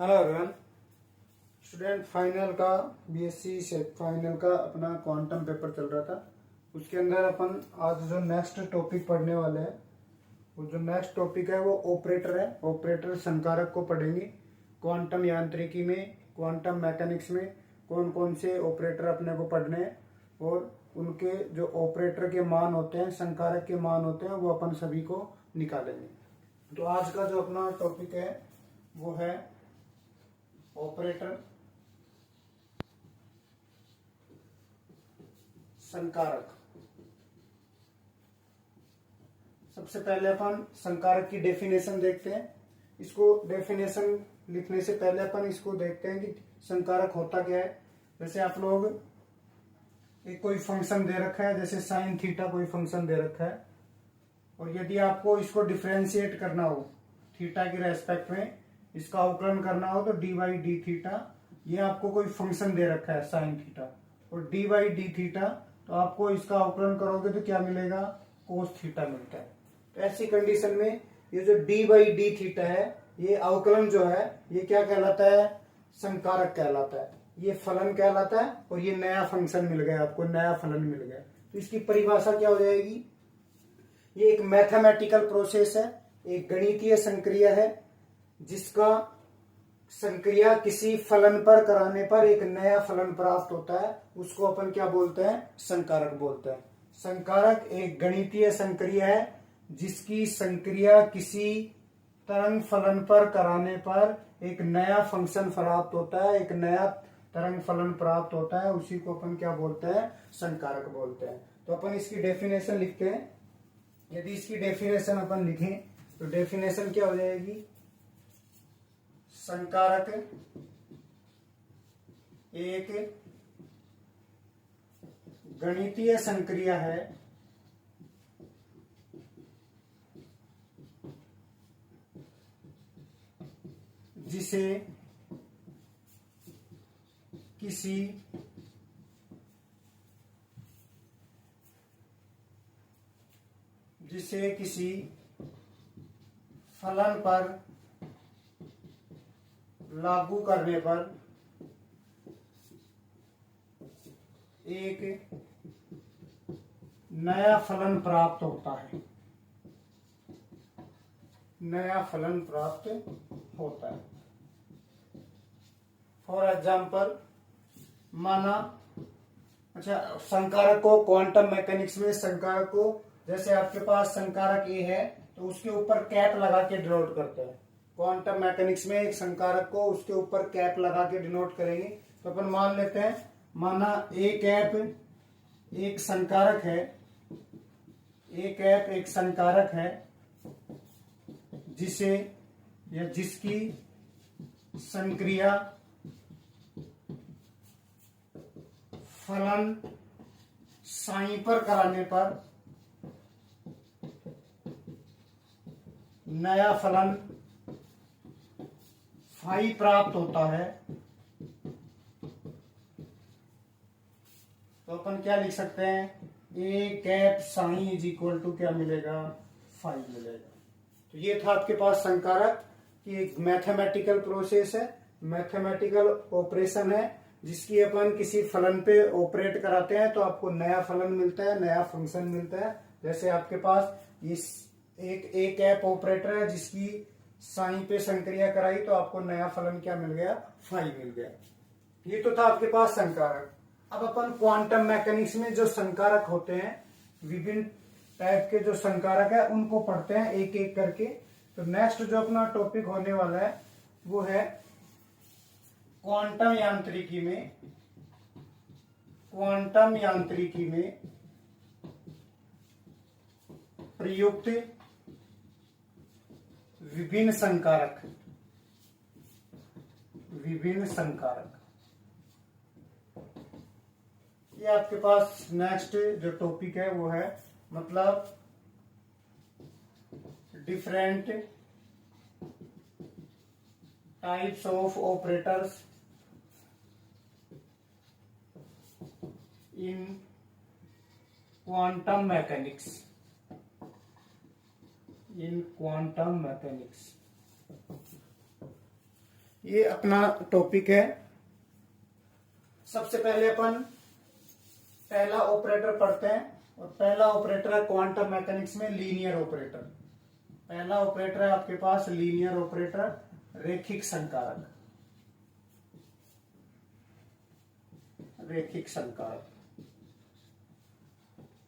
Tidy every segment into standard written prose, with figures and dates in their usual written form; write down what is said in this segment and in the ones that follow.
Hello everyone. Student final का BSc से final का अपना क्वांटम पेपर चल रहा था। उसके अंदर अपन आज जो नेक्स्ट टॉपिक पढ़ने वाले हैं, वो जो नेक्स्ट टॉपिक है वो ऑपरेटर है। ऑपरेटर संकारक को पढ़ेंगे। क्वांटम यांत्रिकी में, क्वांटम मैकेनिक्स में कौन कौन से ऑपरेटर अपने को पढ़ने हैं और उनके जो ऑपरेटर के मान होते हैं, संकारक के मान होते हैं, वो अपन सभी को निकालेंगे। तो आज का जो अपना टॉपिक है वो है ऑपरेटर संकारक। सबसे पहले अपन संकारक की डेफिनेशन देखते हैं। इसको डेफिनेशन लिखने से पहले अपन इसको देखते हैं कि संकारक होता क्या है। जैसे आप लोग एक कोई फंक्शन दे रखा है, जैसे साइन थीटा कोई फंक्शन दे रखा है, और यदि आपको इसको डिफ्रेंशिएट करना हो थीटा के रेस्पेक्ट में, इसका अवकलन करना हो तो डी बाई डी थीटा, ये आपको कोई फंक्शन दे रखा है साइन थीटा, और डी बाई डी थीटा, तो आपको इसका अवकलन करोगे तो क्या मिलेगा, कोस थीटा मिलता है। तो ऐसी कंडीशन में ये जो डी बाई डी थीटा है, ये अवकलन जो है ये क्या कहलाता है, संकारक कहलाता है। ये फलन कहलाता है, और ये नया फंक्शन मिल गया आपको, नया फलन मिल गया। तो इसकी परिभाषा क्या हो जाएगी, ये एक मैथमेटिकल प्रोसेस है, एक गणितीय संक्रिया है, जिसका संक्रिया किसी फलन पर कराने पर एक नया फलन प्राप्त होता है, उसको अपन क्या बोलते हैं, संकारक बोलते हैं। संकारक एक गणितीय संक्रिया है जिसकी संक्रिया किसी तरंग फलन पर कराने पर एक नया फंक्शन प्राप्त होता है, एक नया तरंग फलन प्राप्त होता है, उसी को अपन क्या बोलते हैं, संकारक बोलते हैं। तो अपन इसकी डेफिनेशन लिखते हैं। यदि इसकी डेफिनेशन अपन लिखें तो डेफिनेशन क्या हो जाएगी, संकारक एक गणितीय संक्रिया है जिसे किसी फलन पर लागू करने पर एक नया फलन प्राप्त होता है, नया फलन प्राप्त होता है। फॉर एग्जाम्पल, माना, अच्छा, संकारक को क्वांटम मैकेनिक्स में संकारक को, जैसे आपके पास संकारक ए है तो उसके ऊपर कैप लगा के डिनोट करते हैं। क्वांटम मैकेनिक्स में एक संकारक को उसके ऊपर कैप लगा के डिनोट करेंगे। तो अपन मान लेते हैं, माना ए कैप एक संकारक है, ए कैप एक संकारक है जिसे या जिसकी संक्रिया फलन साइन पर कराने पर नया फलन फाई प्राप्त होता है। तो अपन क्या लिख सकते हैं, A cap psi is equal to क्या मिलेगा, फाई मिलेगा। तो ये था आपके पास संकारक की एक मैथमेटिकल प्रोसेस है, मैथमेटिकल ऑपरेशन है, जिसकी अपन किसी फलन पे ऑपरेट कराते हैं तो आपको नया फलन मिलता है, नया फंक्शन मिलता है। जैसे आपके पास इस एक ए कैप ऑपरेटर है जिसकी साइन पे संक्रिया कराई तो आपको नया फलन क्या मिल गया, फाई मिल गया। ये तो था आपके पास संकारक। अब अपन क्वांटम मैकेनिक्स में जो संकारक होते हैं, विभिन्न टाइप के जो संकारक है, उनको पढ़ते हैं एक एक करके। तो नेक्स्ट जो अपना टॉपिक होने वाला है वो है क्वांटम यांत्रिकी में, क्वांटम यांत्रिकी में प्रयुक्त विभिन्न संकारक, विभिन्न संकारक। ये आपके पास नेक्स्ट जो टॉपिक है वो है, मतलब different types of operators in quantum mechanics, in quantum mechanics. ये अपना टॉपिक है। सबसे पहले अपन पहला ऑपरेटर पढ़ते हैं, और पहला ऑपरेटर है क्वांटम मैकेनिक्स में लीनियर ऑपरेटर। पहला ऑपरेटर है आपके पास लीनियर ऑपरेटर, रैखिक संकारक। रैखिक संकारक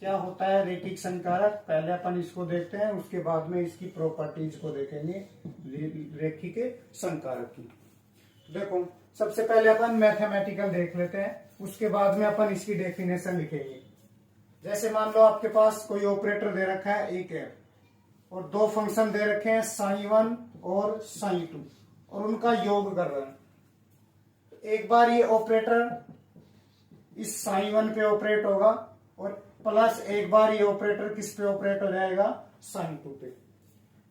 क्या होता है? रैखिक संकारक पहले अपन इसको देखते हैं, उसके बाद में इसकी प्रॉपर्टीज को देखेंगे रैखिक संकारक की। देखो, सबसे पहले अपन मैथमेटिकल देख लेते हैं, उसके बाद में अपन इसकी डेफिनेशन लिखेंगे। जैसे मान लो आपके पास कोई ऑपरेटर दे रखा है एक है, और दो फंक्शन दे रखे हैं sin1 और sin2, और उनका योग कर रहे हैं। एक बार ये ऑपरेटर इस sin1 पे ऑपरेट होगा, और प्लस एक बार ये ऑपरेटर किस पे ऑपरेट हो जाएगा? sin2 पे।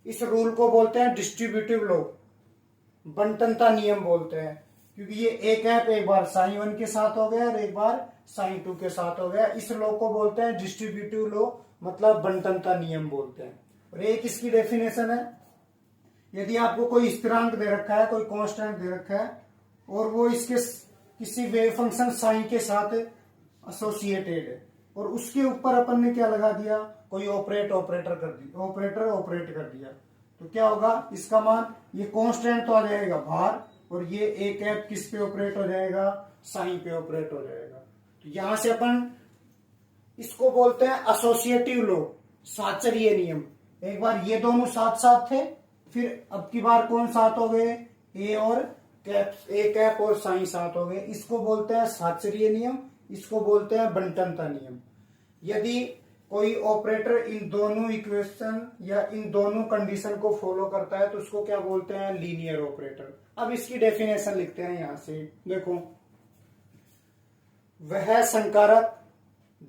इस रूल को बोलते हैं डिस्ट्रीब्यूटिव लॉ, बंटनता नियम बोलते हैं, क्योंकि ये एक है, एक बार sin1 के साथ हो गया और एक बार sin2 के साथ हो गया। इस लॉ को बोलते हैं डिस्ट्रीब्यूटिव लॉ, मतलब बंटनता नियम बोलते हैं। और एक इसकी डेफिनेशन है, यदि आपको कोई स्थिरांक दे रखा है, कोई कांस्टेंट दे रखा है, और वो इसके किसी वेव फंक्शन साइन के साथ एसोसिएटेड है, और उसके ऊपर अपन ने क्या लगा दिया? कोई ऑपरेटर कर दिया, तो क्या होगा? इसका मान, ये कांस्टेंट तो आ जाएगा बाहर, और ये एक कैप किस पे ऑपरेट हो जाएगा? साइन पे ऑपरेट हो जाएगा। तो यहां से अपन इसको बोलते हैं एसोसिएटिव लॉ, साचर्य नियम। एक बार ये दोनों साथ साथ थे, फिर अब की बार कौन साथ हो गए? ए और कैप, ए कैप और साइन साथ हो गए। इसको बोलते हैं साचर्य नियम, इसको बोलते हैं बंटनता नियम। यदि कोई ऑपरेटर इन दोनों इक्वेशन या इन दोनों कंडीशन को फॉलो करता है तो उसको क्या बोलते हैं? Linear operator. अब इसकी डेफिनेशन लिखते हैं यहां से। देखो, वह संकारक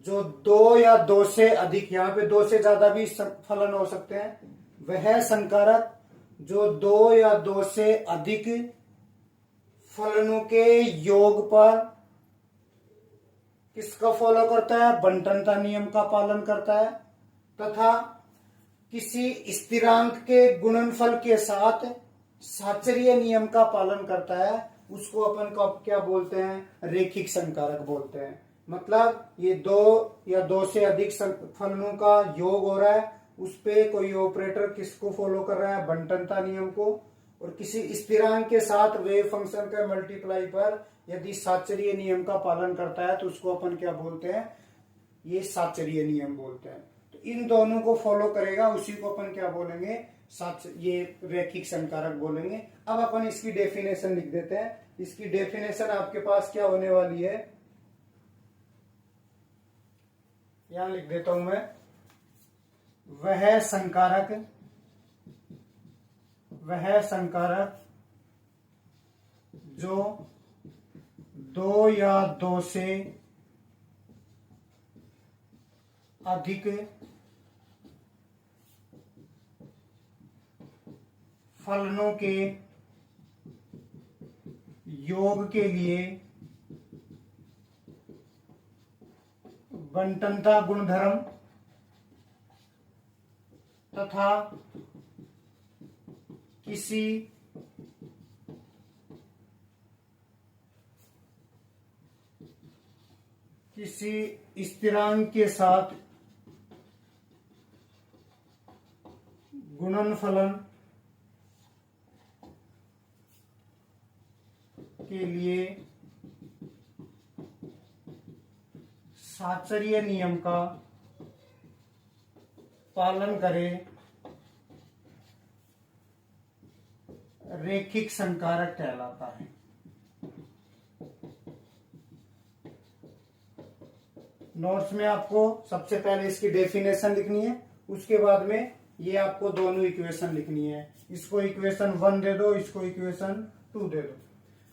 जो दो या दो से अधिक, यहां पे दो से ज्यादा भी फलन हो सकते हैं, वह संकारक जो दो या दो से अधिक फलनों के योग पर किसका फॉलो करता है? बंटनता नियम का पालन करता है, तथा किसी स्थिरांक के गुणनफल के साथ साचर्य नियम का पालन करता है, उसको अपन को क्या बोलते हैं? रैखिक संकारक बोलते हैं। मतलब ये दो या दो से अधिक फलनों का योग हो रहा है, उस पे कोई ऑपरेटर किसको फॉलो कर रहा है? बंटनता नियम को। और किसी स्थिरांक के साथ वेव फंक्शन के मल्टीप्लाई पर यदि साचर्य नियम का पालन करता है तो उसको अपन क्या बोलते हैं? ये साचर्य नियम बोलते हैं। तो इन दोनों को फॉलो करेगा, उसी को अपन क्या बोलेंगे? ये रैखिक संकारक बोलेंगे। अब अपन इसकी डेफिनेशन लिख देते हैं। इसकी डेफिनेशन आपके पास क्या होने वाली है? यहां लिख देता हूं मैं, वह संकारक जो दो या दो से अधिक फलनों के योग के लिए बंटनता गुणधर्म तथा किसी स्थिरांक के साथ गुणनफलन के लिए साचर्य नियम का पालन करे, रैखिक संकारक कहलाता है। नोट्स में आपको सबसे पहले इसकी डेफिनेशन लिखनी है, उसके बाद में ये आपको दोनों इक्वेशन लिखनी है। इसको इक्वेशन 1 दे दो, इसको इक्वेशन 2 दे दो।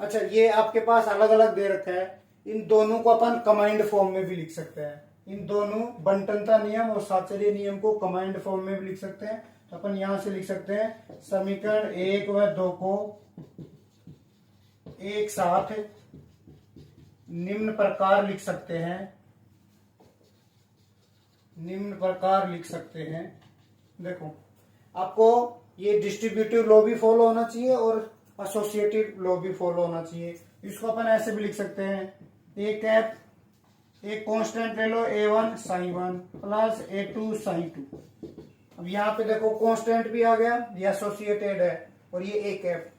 अच्छा, ये आपके पास अलग अलग दे रखा है, इन दोनों को अपन कमांड फॉर्म में भी लिख सकते हैं। इन दोनों बंटनता नियम और साचर्य नियम को कमांड फॉर्म में भी लिख सकते हैं। तो अपन यहां से लिख सकते हैं, समीकरण 1 व 2 को एक साथ निम्न प्रकार लिख सकते हैं। देखो, आपको ये डिस्ट्रीब्यूटिव लॉ भी फॉलो होना चाहिए और एसोसिएटेड लॉ भी फॉलो होना चाहिए। इसको अपन ऐसे भी लिख सकते हैं, ए कैप, एक कांस्टेंट ले लो A1 sign 1 plus A2 sign 2। अब यहाँ पे देखो कांस्टेंट भी आ गया, ये एसोसिएटेड है, और ये ए कैप।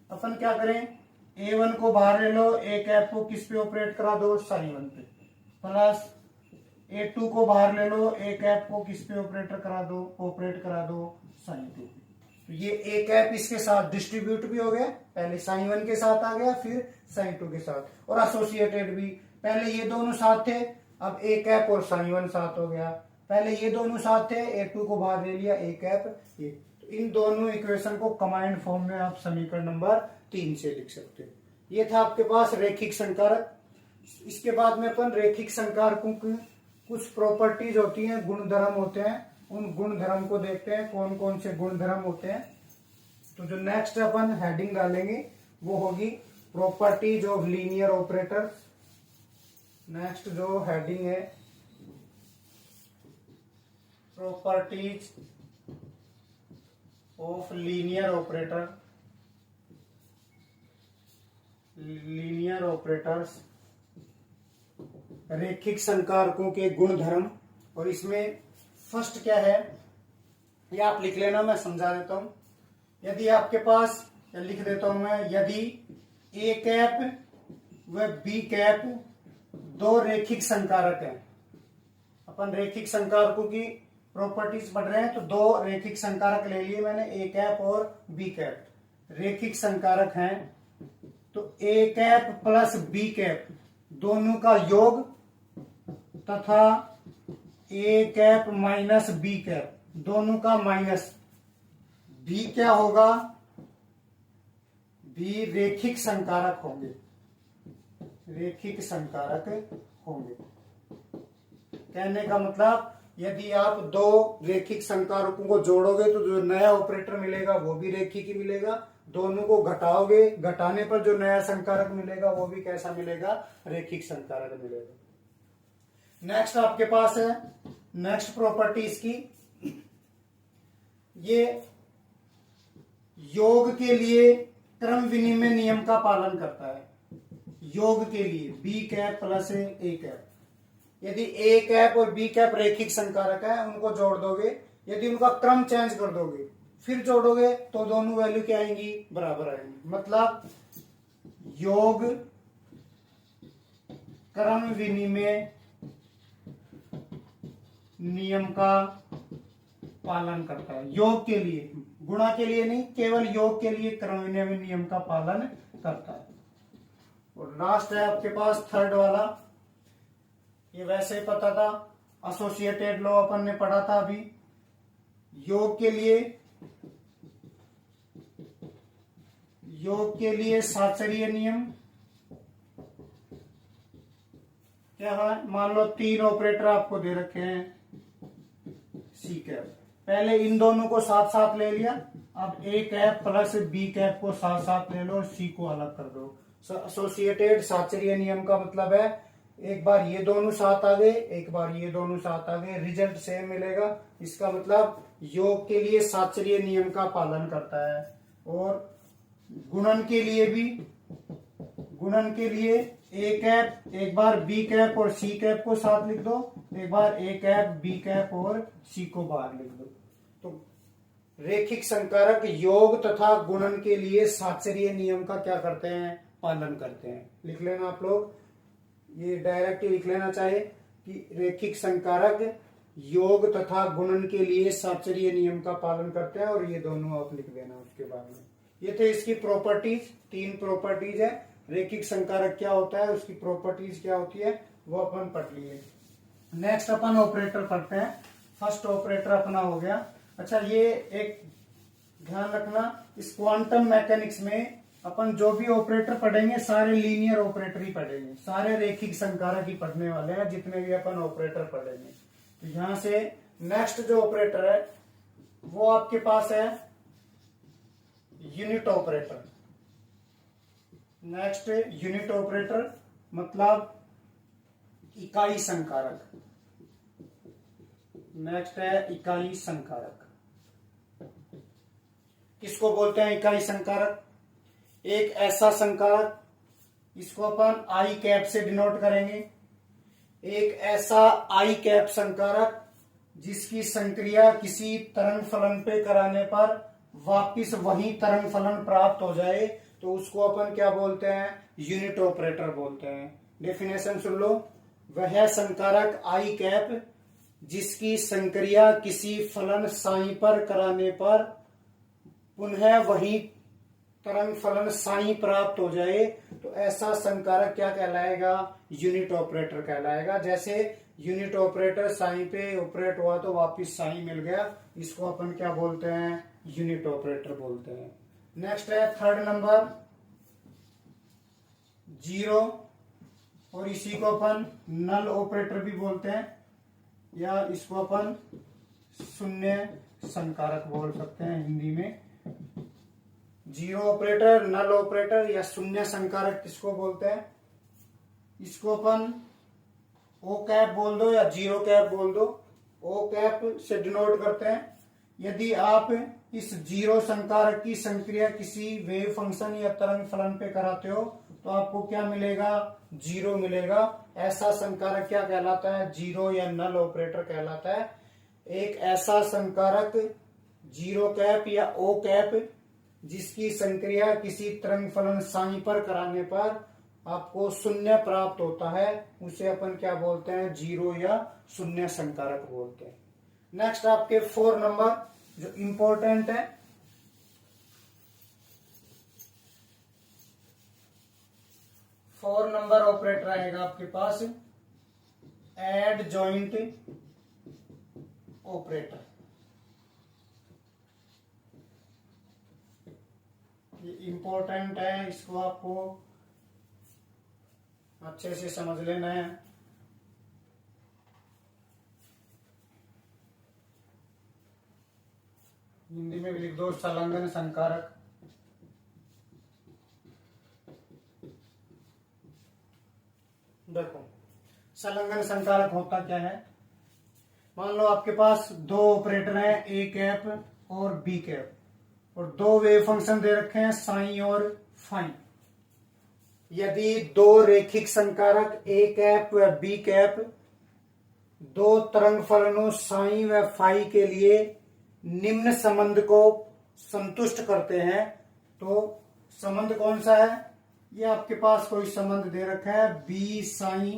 अपन क्या करें, A1 को बाहर ले लो, ए कैप को किस पे ऑपरेट करा दो, साइन 1 पे, प्लस A2 को बाहर ले लो, ए कैप को किस पे ऑपरेट करा दो साइन 2 पे। तो ये ए कैप इसके साथ डिस्ट्रीब्यूट भी हो गया, पहले साइन 1 के साथ आ गया, फिर साइन 2 के साथ, और एसोसिएटेड भी, पहले ये दोनों साथ थे, अब ए कैप और साइन 1 साथ हो गया, पहले ये दोनों साथ थे, A2 को बाहर ले लिया, ए कैप ये। तो इन दोनों इक्वेशन को कंबाइंड फॉर्म में आप समीकरण नंबर 3 से लिख सकते हो। ये था आपके पास रैखिक संकारक। इसके बाद में अपन रैखिक संकारकों की कुछ प्रॉपर्टीज होती हैं, गुणधर्म होते हैं, उन गुणधर्म को देखते हैं, कौन कौन से गुणधर्म होते हैं। तो जो नेक्स्ट अपन हेडिंग डालेंगे वो होगी properties of linear operator. Next जो हेडिंग है, properties of linear operator, linear operators, रैखिक संकारकों के गुणधर्म। और इसमें फर्स्ट क्या है ये आप लिख लेना, मैं समझा देता हूं। यदि आपके पास, या लिख देता हूं मैं, यदि ए कैप व बी कैप दो रैखिक संकारक हैं, अपन रैखिक संकारकों की प्रॉपर्टीज पढ़ रहे हैं, तो दो रैखिक संकारक ले लिए मैंने, ए कैप और बी कैप रैखिक संकारक हैं, तो A cap plus B cap दोनों का योग तथा A cap minus B cap दोनों का माइनस, बी क्या होगा, बी रैखिक संकारक होंगे, रैखिक संकारक होंगे। कहने का मतलब, यदि आप दो रैखिक संकारकों को जोड़ोगे तो जो नया ऑपरेटर मिलेगा वो भी रैखिक ही मिलेगा, दोनों को घटाओगे, घटाने पर जो नया संकारक मिलेगा वो भी कैसा मिलेगा, रैखिक संकारक मिलेगा। नेक्स्ट आपके पास है, नेक्स्ट प्रॉपर्टी इसकी, ये योग के लिए क्रम विनिमय नियम का पालन करता है। योग के लिए B cap plus A cap, यदि ए कैप और बी कैप रैखिक संकारक है, उनको जोड़ दोगे, यदि उनका क्रम चेंज कर दोगे फिर जोड़ोगे तो दोनों वैल्यू क्या आएंगी, बराबर आएंगी। मतलब योग क्रम विनिमय नियम का पालन करता है। योग के लिए, गुणा के लिए नहीं, केवल योग के लिए क्रम विनिमय नियम का पालन करता है। और लास्ट है आपके पास थर्ड वाला, ये वैसे ही पता था, एसोसिएटेड लॉ अपन ने पढ़ा था अभी। योग के लिए साचरीय नियम क्या है, मान लो तीन ऑपरेटर आपको दे रखे हैं सी कैप, पहले इन दोनों को साथ साथ ले लिया, अब A cap plus B cap को साथ साथ ले लो और सी को अलग कर दो। एसोसिएटेड साचरीय नियम का मतलब है एक बार ये दोनों साथ आ गए, एक बार ये दोनों साथ आ गए, रिजल्ट सेम मिलेगा। इसका मतलब योग के लिए साचरीय नियम का पालन करता है। और गुणन के लिए भी, गुणन के लिए ए कैप एक बार बी कैप और सी कैप को साथ लिख दो, एक बार ए कैप बी कैप और सी को बाहर लिख दो। तो रैखिक संकारक योग तथा गुणन के लिए साचरीय नियम का क्या करते हैं, पालन करते हैं। लिख लेना आप लोग, ये डायरेक्ट लिख लेना चाहे कि रैखिक संकारक योग तथा गुणन के लिए साचरीय नियम का पालन करते हैं, और ये दोनों आप लिख देना उसके बाद में। ये थे इसकी प्रॉपर्टीज, तीन प्रॉपर्टीज है। रैखिक संकारक क्या होता है, उसकी प्रॉपर्टीज क्या होती है, वो अपन पढ़ लिए। नेक्स्ट अपन ऑपरेटर पढ़ते हैं। फर्स्ट ऑपरेटर अपना हो गया। अच्छा, ये एक ध्यान रखना, इस क्वांटम मैकेनिक्स में अपन जो भी ऑपरेटर पढ़ेंगे सारे लीनियर ऑपरेटर ही पढ़ेंगे, सारे रैखिक संकारक ही पढ़ने वाले हैं जितने भी अपन ऑपरेटर पढ़ेंगे। तो यहां से नेक्स्ट जो ऑपरेटर है वो आपके पास है unit operator. Next unit operator मतलब इकाई संकारक। नेक्स्ट है इकाई संकारक। किसको बोलते हैं इकाई संकारक? एक ऐसा संकारक, इसको अपन आई कैप से डिनोट करेंगे। एक ऐसा आई कैप संकारक जिसकी संक्रिया किसी तरंग फलन पे कराने पर वापिस वही तरंग फलन प्राप्त हो जाए, तो उसको अपन क्या बोलते हैं? यूनिट ऑपरेटर बोलते हैं। डेफिनेशन सुन लो। वह संकारक आई कैप जिसकी संक्रिया किसी फलन साई पर कराने पर पुनः वही तरंग फलन साई प्राप्त हो जाए, तो ऐसा संकारक क्या कहलाएगा? यूनिट ऑपरेटर कहलाएगा। जैसे यूनिट ऑपरेटर साई पे ऑपरेट हुआ तो वापिस साई मिल गया, इसको अपन क्या बोलते हैं? यूनिट ऑपरेटर बोलते हैं। नेक्स्ट है थर्ड नंबर, जीरो, और इसी को अपन नल ऑपरेटर भी बोलते हैं, या इसको अपन शून्य संकारक बोल सकते हैं हिंदी में। जीरो ऑपरेटर, नल ऑपरेटर या शून्य संकारक किसको बोलते हैं? इसको अपन ओ कैप बोल दो या जीरो कैप बोल दो। ओ कैप से डिनोट करते हैं यदि आप इस जीरो संकारक की संक्रिया किसी वेव फंक्शन या तरंग फलन पे कराते हो तो आपको क्या मिलेगा? जीरो मिलेगा। ऐसा संकारक क्या कहलाता है? जीरो या नल ऑपरेटर कहलाता है। एक ऐसा संकारक जीरो कैप या ओ कैप जिसकी संक्रिया किसी तरंग फलन साई पर कराने पर आपको शून्य प्राप्त होता है, उसे अपन क्या बोलते हैं? जीरो या शून्य संकारक बोलते हैं। नेक्स्ट आपके 4 नंबर जो इंपॉर्टेंट है, फोर नंबर ऑपरेटर आएगा आपके पास एड जॉइंट ऑपरेटर। ये इंपॉर्टेंट है, इसको आपको अच्छे से समझ लेना है। हिंदी में भी लिख दो संलग्न संकारक। देखो संलग्न संकारक होता क्या है? मान लो आपके पास दो ऑपरेटर हैं, ए कैप और बी कैप, और दो वेव फंक्शन दे रखे हैं साई और फाई। यदि दो रेखिक संकारक ए कैप व बी कैप दो तरंग फलनों साई व फाई के लिए निम्न संबंध को संतुष्ट करते हैं, तो संबंध कौन सा है? ये आपके पास कोई संबंध दे रखा है बी साई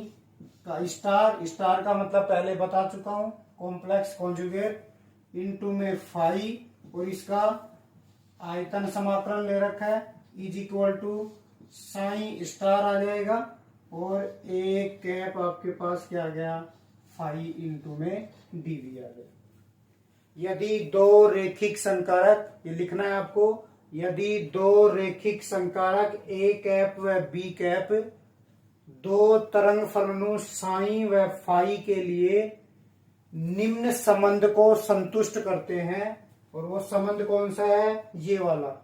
का स्टार, स्टार का मतलब पहले बता चुका हूं, कॉम्प्लेक्स कॉन्जुगेट इनटू में फाई, और इसका आयतन समाकलन ले रखा है is equal to psi star आ जाएगा, और ए कैप आपके पास क्या आ गया? फाई इंटू में डीवी आ गया। यदि दो रेखिक संकारक, ये लिखना है आपको, यदि दो रेखिक संकारक ए कैप व बी कैप दो तरंग फलनों साई व फाई के लिए निम्न संबंध को संतुष्ट करते हैं, और वो संबंध कौन सा है? ये वाला।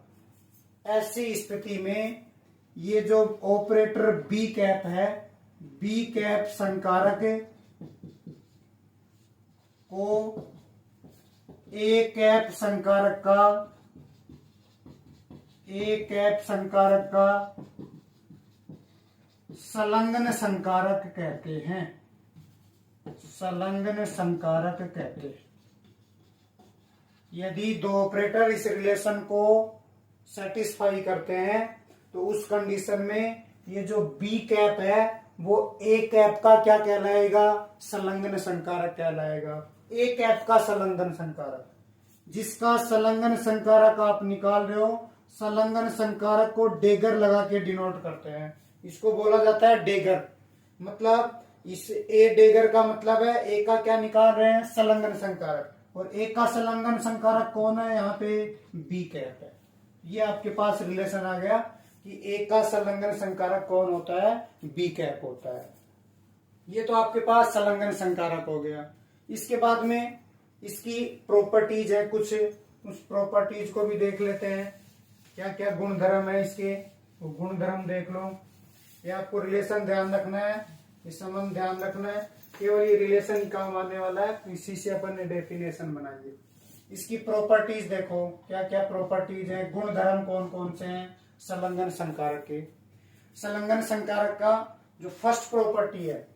ऐसी स्थिति में ये जो ऑपरेटर बी कैप है, बी कैप संकारक को ए कैप संकारक का संलग्न संकारक कहते हैं। संलग्न संकारक कहते हैं। यदि दो ऑपरेटर इस रिलेशन को सेटिस्फाई करते हैं तो उस कंडीशन में ये जो बी कैप है वो ए कैप का क्या कहलाएगा? संलग्न संकारक कहलाएगा। ए कैप का संलग्न संकारक, जिसका संलग्न संकारक आप निकाल रहे हो, संलग्न संकारक को डेगर लगा के डिनोट करते हैं। इसको बोला जाता है डेगर। मतलब इस ए डेगर का मतलब है ए का क्या निकाल रहे हैं? संलग्न संकारक, और ए का संलग्न संकारक कौन है? यहाँ पे बी कैप है। ये आपके पास रिलेशन आ गया कि ए का संलग्न संकारक कौन होता है? बी कैप होता है। ये तो आपके पास संलग्न संकारक हो गया। इसके बाद में इसकी प्रॉपर्टीज है कुछ, उस प्रॉपर्टीज को भी देख लेते हैं। क्या क्या गुणधर्म है इसके, तो गुणधर्म देख लो। ये आपको रिलेशन ध्यान रखना है, इस संबंध ध्यान रखना है, केवल ये रिलेशन ही काम आने वाला है, तो इसी से अपन ने डेफिनेशन बनाएंगे। इसकी प्रॉपर्टीज देखो क्या क्या प्रॉपर्टीज है, गुणधर्म कौन कौन से हैं। संलग्न संकारक के। संलग्न संकारक का जो फर्स्ट प्रॉपर्टी है,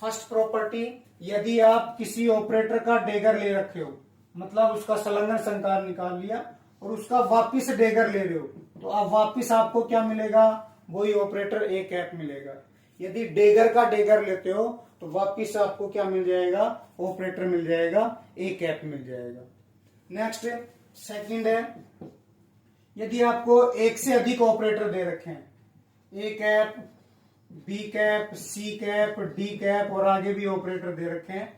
फर्स्ट प्रॉपर्टी, यदि आप किसी ऑपरेटर का डेगर ले रखे हो, मतलब उसका संलग्न संकार निकाल लिया और उसका वापिस डेगर ले रहे हो, तो अब वापिस आपको क्या मिलेगा, वही ऑपरेटर ए कैप मिलेगा। यदि डेगर का डेगर लेते हो तो वापिस आपको क्या मिल जाएगा, ऑपरेटर मिल जाएगा, ए कैप मिल जाएगा। नेक्स्ट सेकंड है, यदि आपको एक से अधिक ऑपरेटर दे रखे हैं, A cap, B cap, C cap, D cap और आगे भी ऑपरेटर दे रखे हैं,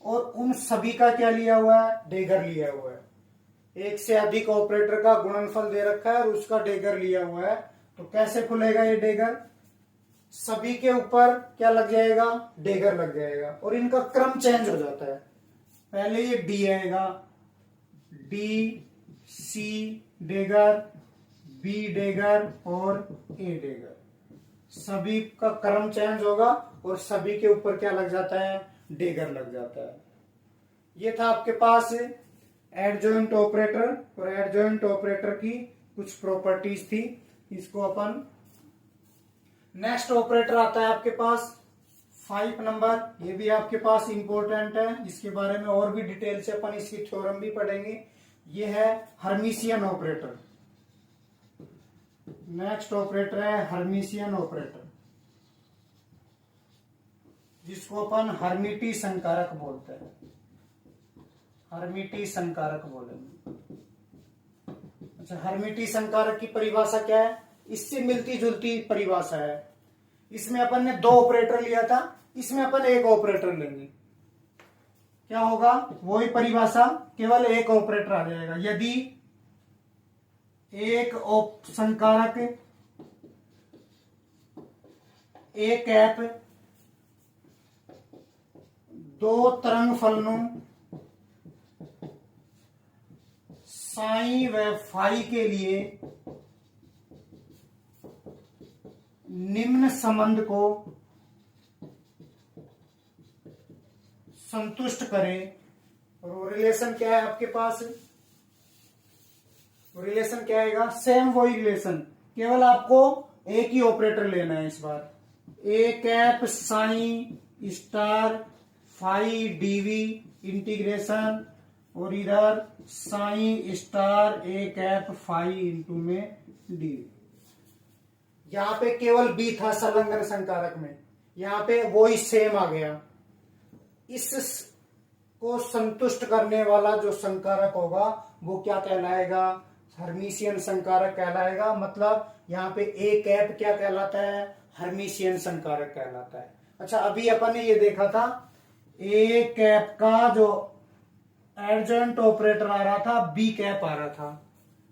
और उन सभी का क्या लिया हुआ है, डेगर लिया हुआ है। एक से अधिक ऑपरेटर का गुणनफल दे रखा है और उसका डेगर लिया हुआ है, तो कैसे खुलेगा ये डेगर, सभी के ऊपर क्या लग जाएगा, डेगर लग जाएगा, और इनका क्रम चेंज हो जाता है। पहले ये डी आएगा, डी, सी डेगर, बी डेगर और ए डेगर, सभी का क्रम चेंज होगा और सभी के ऊपर क्या लग जाता है, डेगर लग जाता है। ये था आपके पास एडजॉइंट ऑपरेटर, और एडजॉइंट ऑपरेटर की कुछ प्रॉपर्टीज थी, इसको अपन, नेक्स्ट ऑपरेटर आता है आपके पास 5 नंबर, ये भी आपके पास इंपॉर्टेंट है, इसके बारे में और भी डिटेल से अपन इसकी थ्योरम भी पढ़ेंगे। ये है हर्मिशियन ऑपरेटर। नेक्स्ट ऑपरेटर है हर्मिशियन ऑपरेटर, जिसको अपन हर्मिटी संकारक बोलते हैं, हर्मिटी संकारक बोलेंगे। अच्छा, हर्मिटी संकारक की परिभाषा क्या है, इससे मिलती जुलती परिभाषा है। इसमें अपन ने 2 ऑपरेटर लिया था, इसमें अपन एक ऑपरेटर लेंगे, क्या होगा, वही परिभाषा, केवल एक ऑपरेटर आ जाएगा। यदि एक संकारक ए कैप 2 तरंग फलनों साई व फाई के लिए निम्न संबंध को संतुष्ट करे, और वो रिलेशन क्या है आपके पास, रिलेशन क्या आएगा, सेम वही रिलेशन, केवल आपको एक ही ऑपरेटर लेना है इस बार, A cap psi star phi d v integration, और इधर psi star A cap phi into में डी। यहां पे केवल बी था संलग्न संकारक में, यहां पे वही सेम आ गया। इस को संतुष्ट करने वाला जो संकारक होगा वो क्या कहलाएगा, हर्मिशियन संकारक कहलाएगा। मतलब यहाँ पे ए कैप क्या कहलाता है, हर्मिशियन संकारक कहलाता है। अच्छा, अभी अपन ने ये देखा था ए कैप का जो एडजॉइंट ऑपरेटर आ रहा था, बी कैप आ रहा था,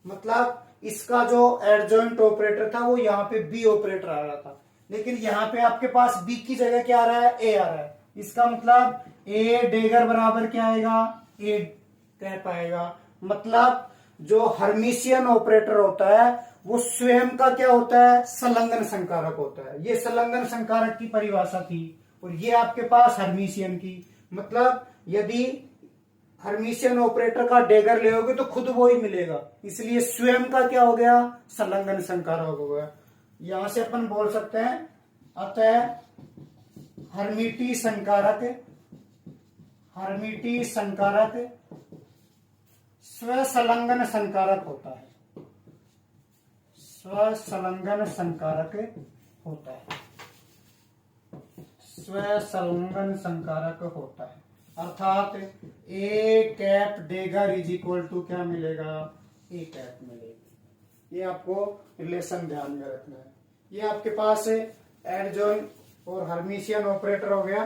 मतलब इसका जो एडजॉइंट ऑपरेटर था वो यहाँ पे बी ऑपरेटर आ रहा था, लेकिन यहाँ पे आपके पास बी की जगह क्या आ रहा है, ए आ रहा है। इसका मतलब ए डेगर बराबर क्या आएगा, ए कैप आएगा। मतलब जो हर्मिशियन ऑपरेटर होता है वो स्वयं का क्या होता है, संलग्न संकारक होता है। ये संलग्न संकारक की परिभाषा थी, और ये आपके पास हर्मिशियन की। मतलब यदि हर्मिशियन ऑपरेटर का डेगर लेोगे तो खुद वो ही मिलेगा, इसलिए स्वयं का क्या हो गया, संलग्न संकारक हो गया। यहां से अपन बोल सकते हैं अतः हर्मिटी संकारक, हर्मिटी संकारक स्वसंलग्न संकारक होता है, स्वसंलग्न संकारक होता है, स्वसंलग्न संकारक होता है। अर्थात A cap dagger is equal to क्या मिलेगा, ए कैप मिलेगी। ये आपको रिलेशन ध्यान में रखना है। ये आपके पास एडजॉइंट और हर्मिशियन ऑपरेटर हो गया।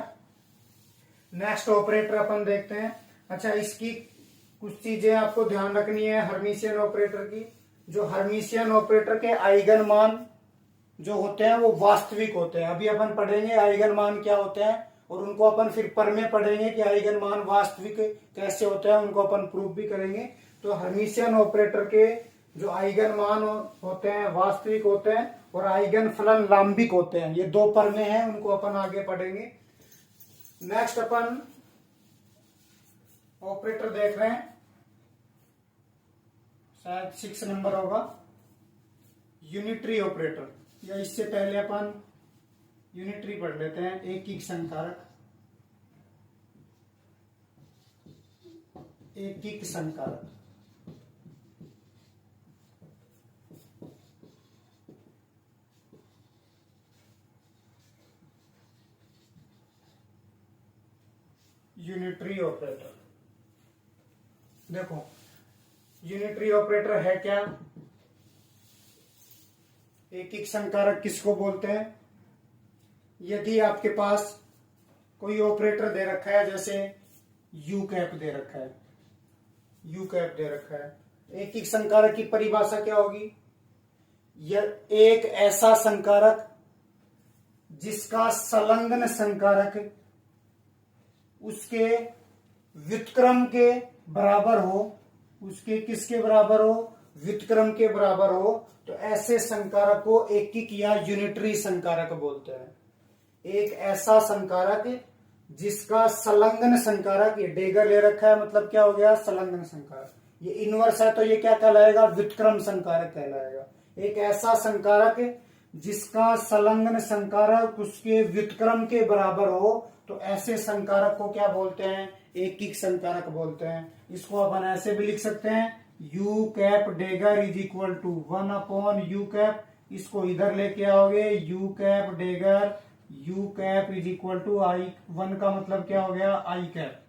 नेक्स्ट ऑपरेटर अपन देखते हैं। अच्छा, इसकी कुछ चीजें आपको ध्यान रखनी है हर्मिशियन ऑपरेटर की। जो हर्मिशियन ऑपरेटर के आइगन मान जो होते हैं वो वास्तविक होते हैं। अभी अपन पढ़ेंगे आइगन मान क्या होते हैं, और उनको अपन फिर पर में पढ़ेंगे कि आइगन मान वास्तविक कैसे होते हैं, उनको अपन प्रूफ भी करेंगे। तो हर्मिशियन ऑपरेटर के जो आइगन मान होते हैं वास्तविक होते हैं, और आइगन फलन लांबिक होते हैं। ये 2 पर में हैं, उनको अपन आगे पढ़ेंगे। नेक्स्ट अपन ऑपरेटर देख रहे हैं, शायद 6 नंबर होगा। यूनिटरी ऑपरेटर, या इससे पहले अपन यूनिटरी पढ़ लेते हैं, एकीक संकारक। एकीक संकारक यूनिटरी ऑपरेटर। देखो यूनिटरी ऑपरेटर है क्या? एकीक संकारक किसको बोलते हैं? यदि आपके पास कोई ऑपरेटर दे रखा है, जैसे यू कैप दे रखा है, यू कैप दे रखा है, एकीक संकारक की परिभाषा क्या होगी? यह एक ऐसा संकारक जिसका संलग्न संकारक उसके व्युत्क्रम के बराबर हो, उसके किसके बराबर हो? व्युत्क्रम के बराबर हो, तो ऐसे संकारक को एकीक या यूनिटरी संकारक बोलते हैं। एक ऐसा संकारक जिसका संलग्न संकारक, ये डेगर ले रखा है, मतलब क्या हो गया? संलग्न संकारक। ये इनवर्स है तो ये क्या कहलाएगा? व्युत्क्रम संकारक कहलाएगा। एक ऐसा संकारक जिसका संलग्न संकारक उसके व्युत्क्रम के बराबर हो, तो ऐसे संकारक को क्या बोलते हैं? एकीक संकारक बोलते हैं। इसको अपन ऐसे भी लिख सकते हैं, U cap dagger is equal to 1 upon U cap. इसको इधर लेके आओगे, U cap dagger, U cap is equal to I, 1 का मतलब क्या हो गया? I cap.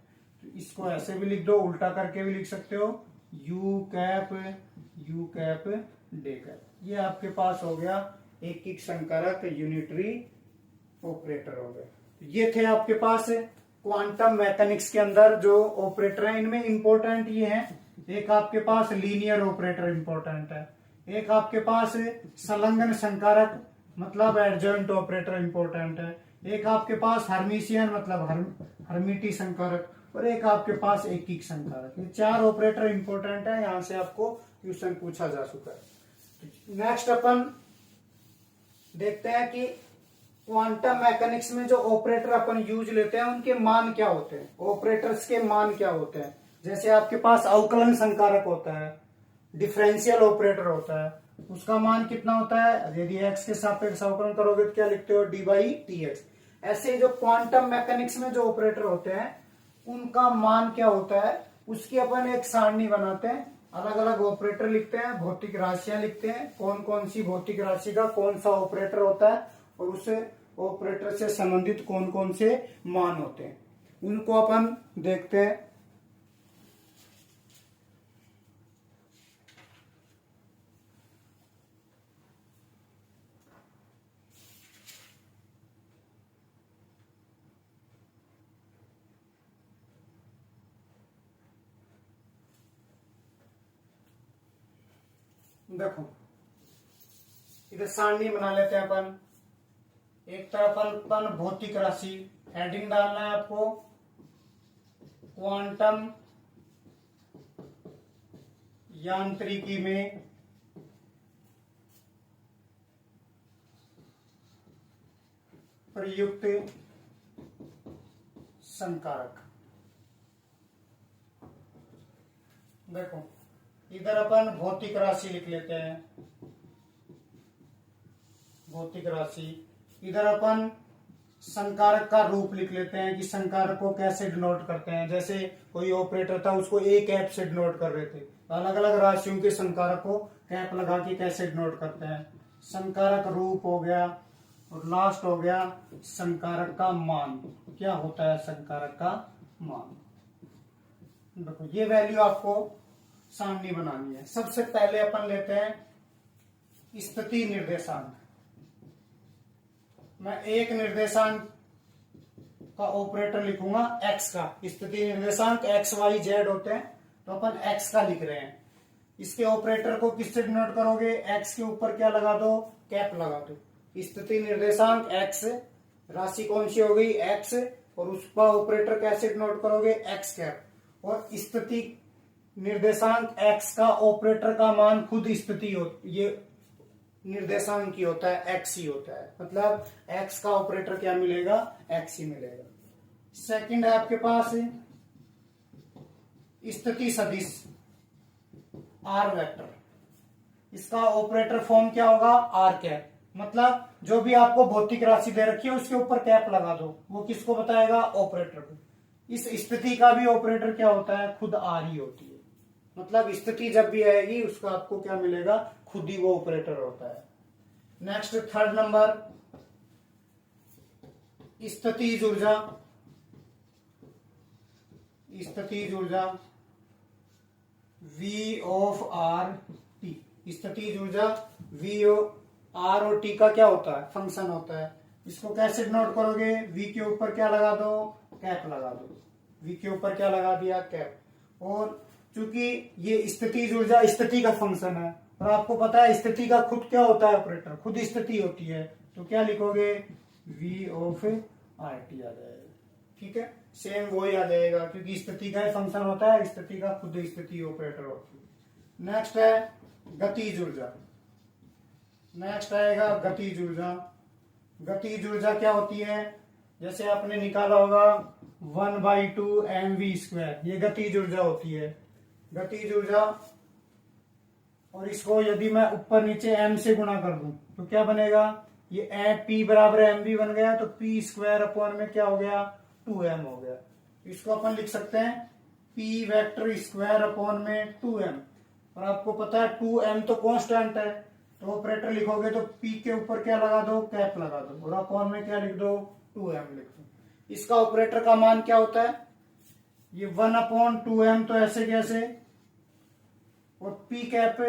तो इसको ऐसे भी लिख दो, उल्टा करके भी लिख सकते हो, यू कैप डेगर। ये आपके पास हो गया एकीक संकारक, यूनिटरी ऑपरेटर हो गए। ये थे आपके पास क्वांटम मैकेनिक्स के अंदर जो ऑपरेटर है। इनमें इंपॉर्टेंट ये है, एक आपके पास लीनियर ऑपरेटर इंपॉर्टेंट है, एक आपके पास संलग्न संकारक मतलब एडजॉइंट ऑपरेटर इंपॉर्टेंट है, एक आपके पास हर्मिशियन मतलब हर्मिटी संकारक, और एक आपके पास एकीक संकारक। ये 4 ऑपरेटर इंपॉर्टेंट है, यहां से आपको क्वेश्चन पूछा जा चुका है। नेक्स्ट अपन देखते हैं कि क्वांटम मैकेनिक्स में जो ऑपरेटर अपन यूज लेते हैं उनके मान क्या होते हैं, ऑपरेटर्स के मान क्या होते हैं। जैसे आपके पास अवकलन संकारक होता है, डिफरेंशियल ऑपरेटर होता है, उसका मान कितना होता है? यदि एक्स के सापेक्ष अवकलन करोगे तो क्या लिखते हो? D by T x. ऐसे जो क्वांटम मैकेनिक्स में जो ऑपरेटर होते हैं उनका मान क्या होता है, उसकी अपन एक सारणी बनाते हैं, अलग अलग ऑपरेटर लिखते हैं, भौतिक राशियां लिखते हैं, कौन कौन सी भौतिक राशि का कौन सा ऑपरेटर होता है और उस ऑपरेटर से संबंधित कौन कौन से मान होते हैं, उनको अपन देखते हैं। देखो इधर सारणी बना लेते हैं अपन। एक तरफ अपन भौतिक राशि, हेडिंग डालना है आपको क्वांटम यांत्रिकी में प्रयुक्त संकारक। देखो इधर अपन भौतिक राशि लिख लेते हैं, भौतिक राशि। इधर अपन संकारक का रूप लिख लेते हैं कि संकारक को कैसे डिनोट करते हैं। जैसे कोई ऑपरेटर था उसको ए कैप से डिनोट कर रहे थे, अलग अलग राशियों के संकारक को कैप लगा के कैसे डिनोट करते हैं। संकारक रूप हो गया, और लास्ट हो गया संकारक का मान। क्या होता है संकारक का मान? देखो ये वैल्यू आपको सारणी बनानी है। सबसे पहले अपन लेते हैं स्थिति निर्देशांक। मैं एक निर्देशांक का ऑपरेटर लिखूंगा x का, स्थिति निर्देशांक x y z होते हैं, तो अपन x का लिख रहे हैं। इसके ऑपरेटर को किससे डिनोट करोगे? x के ऊपर क्या लगा दो? कैप लगा दो। स्थिति निर्देशांक x, राशि कौन सी हो गई? x, और उसका ऑपरेटर कैसे डिनोट करोगे? x cap. और स्थिति निर्देशांक x का ऑपरेटर का मान खुद स्थिति ये निर्देशांक ही होता है, x ही होता है, मतलब x का ऑपरेटर क्या मिलेगा? x ही मिलेगा। सेकंड है आपके पास स्थिति सदिश r वेक्टर। इसका ऑपरेटर फॉर्म क्या होगा, आर कैप। मतलब जो भी आपको भौतिक राशि दे रखी है उसके ऊपर कैप लगा दो, वो किसको बताएगा, ऑपरेटर को। इस स्थिति का भी ऑपरेटर क्या होता है, खुद आर ही होती है। मतलब स्थिति जब भी आएगी उसका आपको क्या मिलेगा, खुद ही वो ऑपरेटर होता है। नेक्स्ट थर्ड नंबर, स्थितिज ऊर्जा। स्थितिज ऊर्जा V ऑफ आर टी। स्थितिज ऊर्जा V आर और टी का क्या होता है, फंक्शन होता है। इसको कैसे नोट करोगे, V के ऊपर क्या लगा दो, कैप लगा दो। V के ऊपर क्या लगा दिया, कैप। और चूंकि ये स्थितिज ऊर्जा स्थिति का फंक्शन है और आपको पता है स्थिति का खुद क्या होता है, ऑपरेटर खुद स्थिति होती है, तो क्या लिखोगे, V ऑफ आर टी आ जाएगा। ठीक है, सेम वही आ जाएगा क्योंकि स्थिति का फंक्शन होता है, स्थिति का खुद स्थिति ऑपरेटर होती है। नेक्स्ट है गतिज ऊर्जा। नेक्स्ट आएगा गतिज ऊर्जा। गतिज ऊर्जा क्या होती है, जैसे आपने निकाला होगा 1/2 mv², ये गतिज ऊर्जा होती है। गतिज ऊर्जा, और इसको यदि मैं ऊपर नीचे m से गुणा कर दूं तो क्या बनेगा, ये p बराबर mv बन गया, तो p² अपॉन में क्या हो गया, 2m हो गया। इसको अपन लिख सकते हैं p वेक्टर स्क्वायर अपॉन में 2m, और आपको पता है 2m तो कांस्टेंट है, तो ऑपरेटर लिखोगे तो p के ऊपर क्या लगा दो, कैप लगा दो, और अपॉन में क्या लिख दो, 2m लिख दो। इसका ऑपरेटर का मान क्या होता है, ये 1/2m, तो ऐसे कैसे, और p कैप,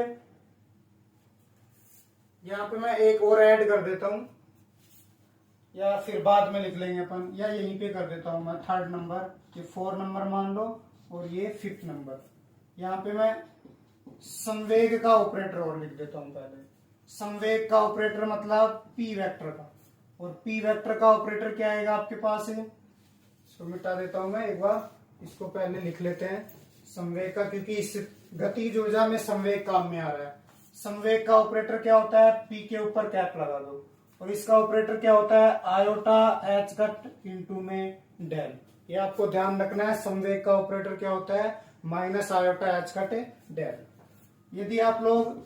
यहां पे मैं एक और ऐड कर देता हूं, या फिर बाद में लिख लेंगे अपन, या यहीं पे कर देता हूं मैं, थर्ड नंबर, ये 4 नंबर मान लो और ये 5th नंबर। यहाँ पे मैं संवेग का ऑपरेटर और लिख देता हूं पहले। संवेग का ऑपरेटर मतलब p वेक्टर का, और p वेक्टर का ऑपरेटर क्या आएगा आपके पास है, इसको मिटा देता हूं मैं एक बार, इसको पहले लिख लेते हैं संवेग का, क्योंकि इस गतिज ऊर्जा में संवेग काम में आ रहा है। संवेग का ऑपरेटर क्या होता है, p के ऊपर कैप लगा दो, और इसका ऑपरेटर क्या होता है, आयोटा एच कट इंटू में डेल। ये आपको ध्यान रखना है, संवेग का ऑपरेटर क्या होता है, minus iota h cut del. यदि आप लोग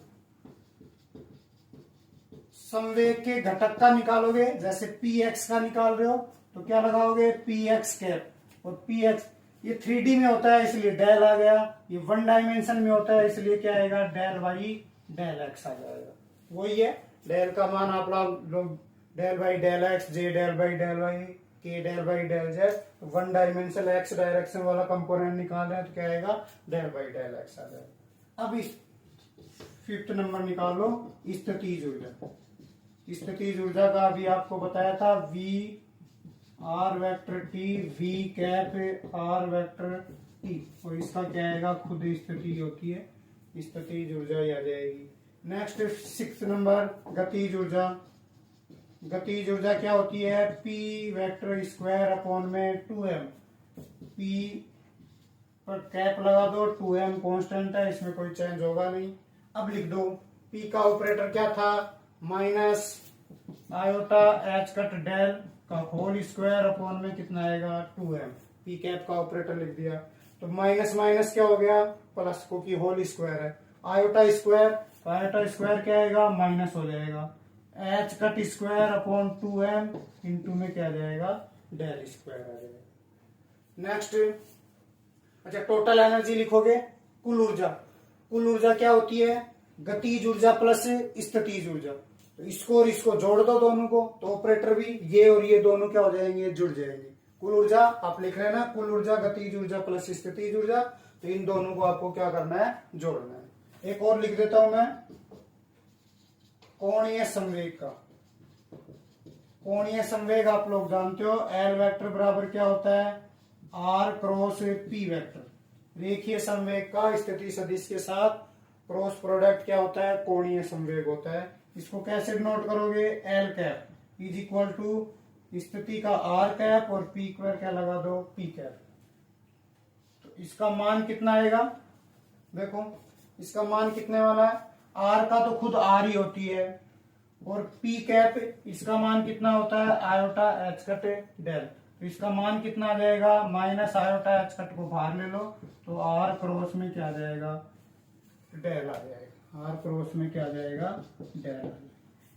संवेग के घटक का निकालोगे, जैसे पी एक्स का निकाल रहे हो, तो क्या लगाओगे, पी एक्स कैप, और पी एक्स ये 3D में होता है इसलिए डेल आ गया, ये 1 डायमेंशन में होता है इसलिए क्या आएगा, डेल बाई डेल एक्स आ जाएगा। वही है, डेल का मान आप लोग del by del x, j del by del y, k del by del z, 1 dimension x direction वाला कंपोनेंट निकाल रहे हैं तो क्या आएगा, डेल बाई डेल एक्स आ जाएगा। अब इस 5th नंबर निकाल लो, स्थितिज ऊर्जा। स्थितिज ऊर्जा का अभी आपको बताया था, v r vector t, v cap r vector t, और इसका क्या आएगा, खुद स्थिति होती है, स्थितिज ऊर्जा ही आ जाएगी। नेक्स्ट 6th नंबर, गतिज ऊर्जा। गतिज ऊर्जा क्या होती है, p वेक्टर स्क्वायर अपॉन में 2m, p पर कैप लगा दो, 2m कांस्टेंट है, इसमें कोई चेंज होगा नहीं। अब लिख दो, p का ऑपरेटर क्या था, minus iota h cut del का होल स्क्वायर अपॉन में कितना आएगा, 2m। p कैप का ऑपरेटर लिख दिया, तो माइनस माइनस क्या हो गया, प्लस, को की होल स्क्वायर है, आयोटा स्क्वायर, तो आयोटा स्क्वायर क्या आएगा, माइनस हो जाएगा, H cut square upon 2m into में क्या आ जाएगा, डेल स्क्वायर आ जाएगा। नेक्स्ट, अच्छा टोटल एनर्जी लिखोगे, कुल ऊर्जा। कुल ऊर्जा क्या होती है, गतिज ऊर्जा प्लस स्थितिज ऊर्जा, तो इसको और इसको जोड़ दो दोनों को, तो ऑपरेटर भी ये और ये दोनों क्या हो जाएंगे, जुड़ जाएंगे। कुल ऊर्जा आप लिख रहे हैं ना, कुल ऊर्जा गतिज ऊर्जा प्लस स्थितिज ऊर्जा, तो इन दोनों को आपको क्या करना है, जोड़ना है। एक और लिख देता हूं मैं, कोणीय संवेग का। कोणीय संवेग आप लोग जानते हो, एल वेक्टर बराबर क्या होता है, आर क्रॉस पी वेक्टर। रेखीय संवेग का स्थिति सदिश के साथ क्रॉस प्रोडक्ट क्या होता है, कोणीय संवेग होता है। इसको कैसे नोट करोगे, L cap is equal to स्थिति का आर कैप और पी स्क्वायर क्या लगा दो, पी कैप। तो इसका मान कितना आएगा, देखो इसका मान कितने वाला है, आर का तो खुद आर ही होती है, और पी कैप इसका मान कितना होता है, आयोटा एच कट डेल, तो इसका मान कितना आ जाएगा, माइनस आयोटा एच कट को बाहर ले लो, तो आर क्रॉस में क्या आ जाएगा, डेल आ जाएगा। आर क्रॉस में क्या आ जाएगा, डेल।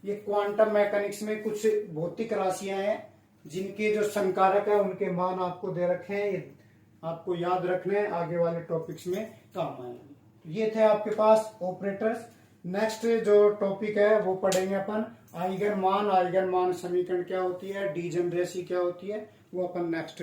ये क्वांटम मैकेनिक्स में कुछ भौतिक राशियां हैं जिनके जो संकारक है उनके मान आपको दे रखे हैं, ये आपको याद रखने हैं, आगे वाले टॉपिक्स में काम आएंगे। ये थे आपके पास ऑपरेटर्स। नेक्स्ट जो टॉपिक है वो पढ़ेंगे अपन आइगन मान। आइगन मान समीकरण क्या होती है, डीजनरेसी क्या होती है, वो अपन नेक्स्ट